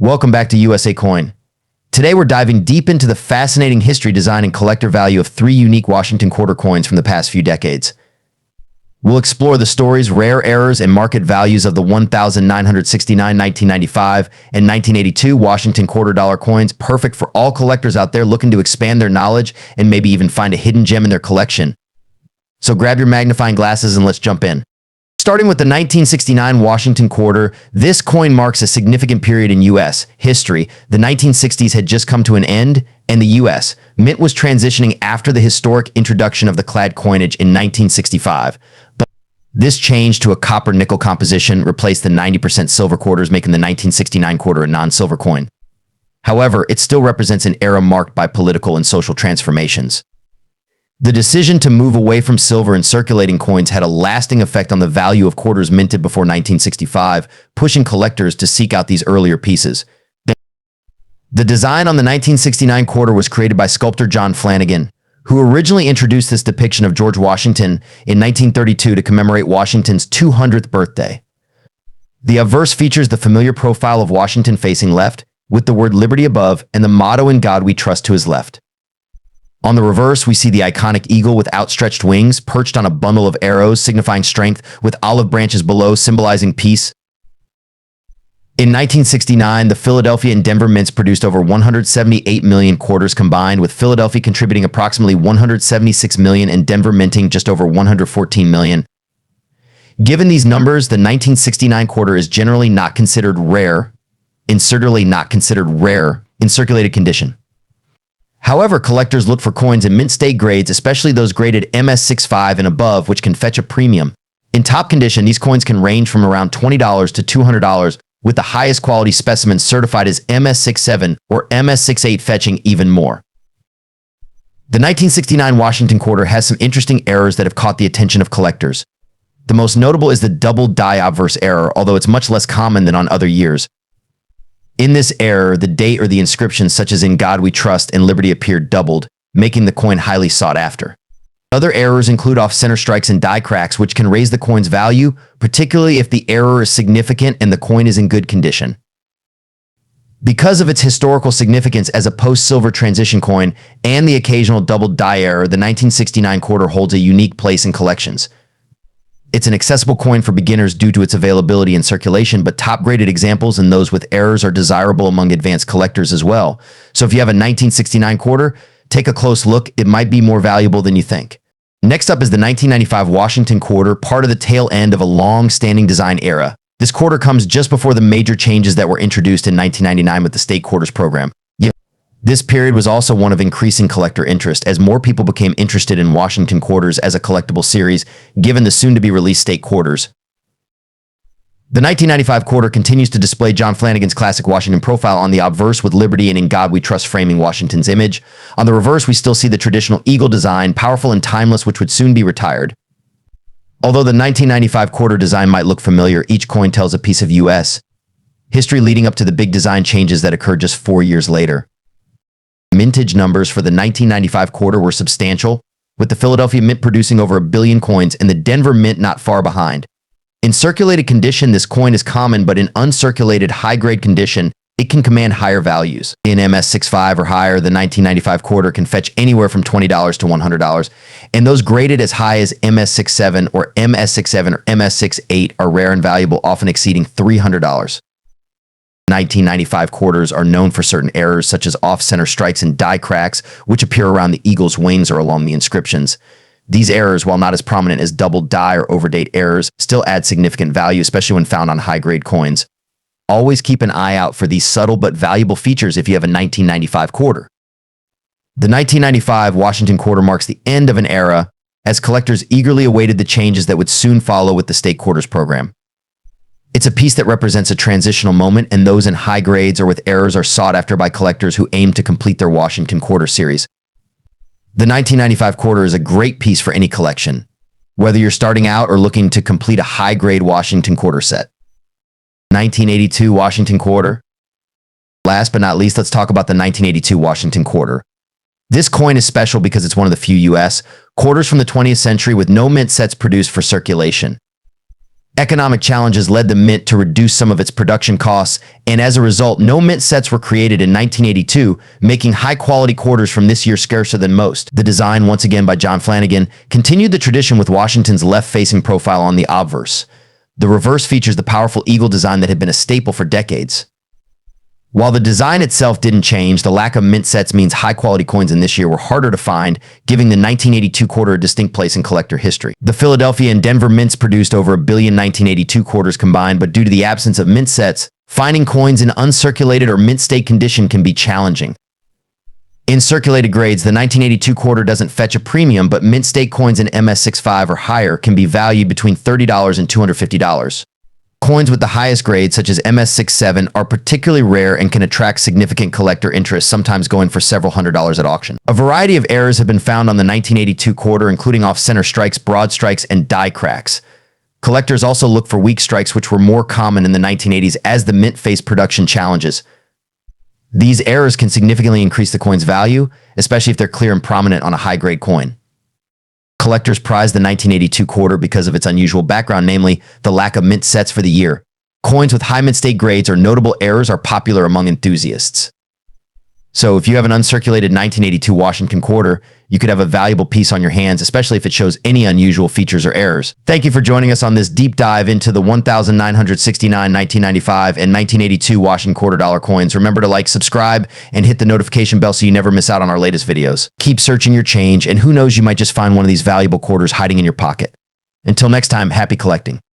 Welcome back to USA Coin. Today we're diving deep into the fascinating history, design, and collector value of three unique Washington quarter coins from the past few decades. We'll explore the stories, rare errors, and market values of the 1969, 1995, and 1982 Washington quarter dollar coins, perfect for all collectors out there looking to expand their knowledge and maybe even find a hidden gem in their collection. So grab your magnifying glasses and let's jump in. Starting with the 1969 Washington quarter, this coin marks a significant period in U.S. history. The 1960s had just come to an end, and the U.S. Mint was transitioning after the historic introduction of the clad coinage in 1965. But this change to a copper-nickel composition replaced the 90% silver quarters, making the 1969 quarter a non-silver coin. However, it still represents an era marked by political and social transformations. The decision to move away from silver and circulating coins had a lasting effect on the value of quarters minted before 1965, pushing collectors to seek out these earlier pieces. The design on the 1969 quarter was created by sculptor John Flanagan, who originally introduced this depiction of George Washington in 1932 to commemorate Washington's 200th birthday. The obverse features the familiar profile of Washington facing left, with the word liberty above and the motto "In God We Trust" to his left. On the reverse, we see the iconic eagle with outstretched wings, perched on a bundle of arrows signifying strength, with olive branches below symbolizing peace. In 1969, the Philadelphia and Denver mints produced over 178 million quarters combined, with Philadelphia contributing approximately 176 million and Denver minting just over 114 million. Given these numbers, the 1969 quarter is generally not considered rare in circulated condition. However, collectors look for coins in mint state grades, especially those graded MS65 and above, which can fetch a premium. In top condition, these coins can range from around $20 to $200, with the highest quality specimens certified as MS67 or MS68 fetching even more. The 1969 Washington quarter has some interesting errors that have caught the attention of collectors. The most notable is the double die obverse error, although it's much less common than on other years. In this error, the date or the inscriptions such as "In God We Trust" and "Liberty" appeared doubled, making the coin highly sought after. Other errors include off-center strikes and die cracks, which can raise the coin's value, particularly if the error is significant and the coin is in good condition. Because of its historical significance as a post-silver transition coin and the occasional double die error, the 1969 quarter holds a unique place in collections. It's an accessible coin for beginners due to its availability and circulation, but top-graded examples and those with errors are desirable among advanced collectors as well. So if you have a 1969 quarter, take a close look. It might be more valuable than you think. Next up is the 1995 Washington quarter, part of the tail end of a long-standing design era. This quarter comes just before the major changes that were introduced in 1999 with the state quarters program. This period was also one of increasing collector interest as more people became interested in Washington quarters as a collectible series, given the soon-to-be-released state quarters. The 1995 quarter continues to display John Flanagan's classic Washington profile on the obverse with "Liberty" and "In God We Trust" framing Washington's image. On the reverse, we still see the traditional eagle design, powerful and timeless, which would soon be retired. Although the 1995 quarter design might look familiar, each coin tells a piece of U.S. history leading up to the big design changes that occurred just 4 years later. Mintage numbers for the 1995 quarter were substantial, with the Philadelphia Mint producing over 1 billion coins and the Denver Mint not far behind. In circulated condition, this coin is common, but in uncirculated high-grade condition, it can command higher values. In MS65 or higher, the 1995 quarter can fetch anywhere from $20 to $100, and those graded as high as MS67 or MS67 or MS68 are rare and valuable, often exceeding $300. 1995 quarters are known for certain errors such as off-center strikes and die cracks, which appear around the eagle's wings or along the inscriptions. These errors, while not as prominent as double die or overdate errors, still add significant value, especially when found on high-grade coins. Always keep an eye out for these subtle but valuable features if you have a 1995 quarter. The 1995 Washington quarter marks the end of an era, as collectors eagerly awaited the changes that would soon follow with the state quarters program. It's a piece that represents a transitional moment, and those in high grades or with errors are sought after by collectors who aim to complete their Washington quarter series. The 1995 quarter is a great piece for any collection, whether you're starting out or looking to complete a high-grade Washington quarter set. 1982 Washington quarter. Last but not least, let's talk about the 1982 Washington quarter. This coin is special because it's one of the few U.S. quarters from the 20th century with no mint sets produced for circulation. Economic challenges led the mint to reduce some of its production costs, and as a result, no mint sets were created in 1982, making high-quality quarters from this year scarcer than most. The design, once again by John Flanagan, continued the tradition with Washington's left-facing profile on the obverse. The reverse features the powerful eagle design that had been a staple for decades. While the design itself didn't change, the lack of mint sets means high-quality coins in this year were harder to find, giving the 1982 quarter a distinct place in collector history. The Philadelphia and Denver mints produced over 1 billion 1982 quarters combined, but due to the absence of mint sets, finding coins in uncirculated or mint state condition can be challenging. In circulated grades, the 1982 quarter doesn't fetch a premium, but mint state coins in MS65 or higher can be valued between $30 and $250. Coins with the highest grade, such as MS67, are particularly rare and can attract significant collector interest, sometimes going for several $100s at auction. A variety of errors have been found on the 1982 quarter, including off-center strikes, broad strikes, and die cracks. Collectors also look for weak strikes, which were more common in the 1980s as the mint faced production challenges. These errors can significantly increase the coin's value, especially if they're clear and prominent on a high-grade coin. Collectors prize the 1982 quarter because of its unusual background, namely the lack of mint sets for the year. Coins with high mint state grades or notable errors are popular among enthusiasts. So if you have an uncirculated 1982 Washington quarter, you could have a valuable piece on your hands, especially if it shows any unusual features or errors. Thank you for joining us on this deep dive into the 1969, 1995, and 1982 Washington quarter dollar coins. Remember to like, subscribe, and hit the notification bell so you never miss out on our latest videos. Keep searching your change, and who knows, you might just find one of these valuable quarters hiding in your pocket. Until next time, happy collecting.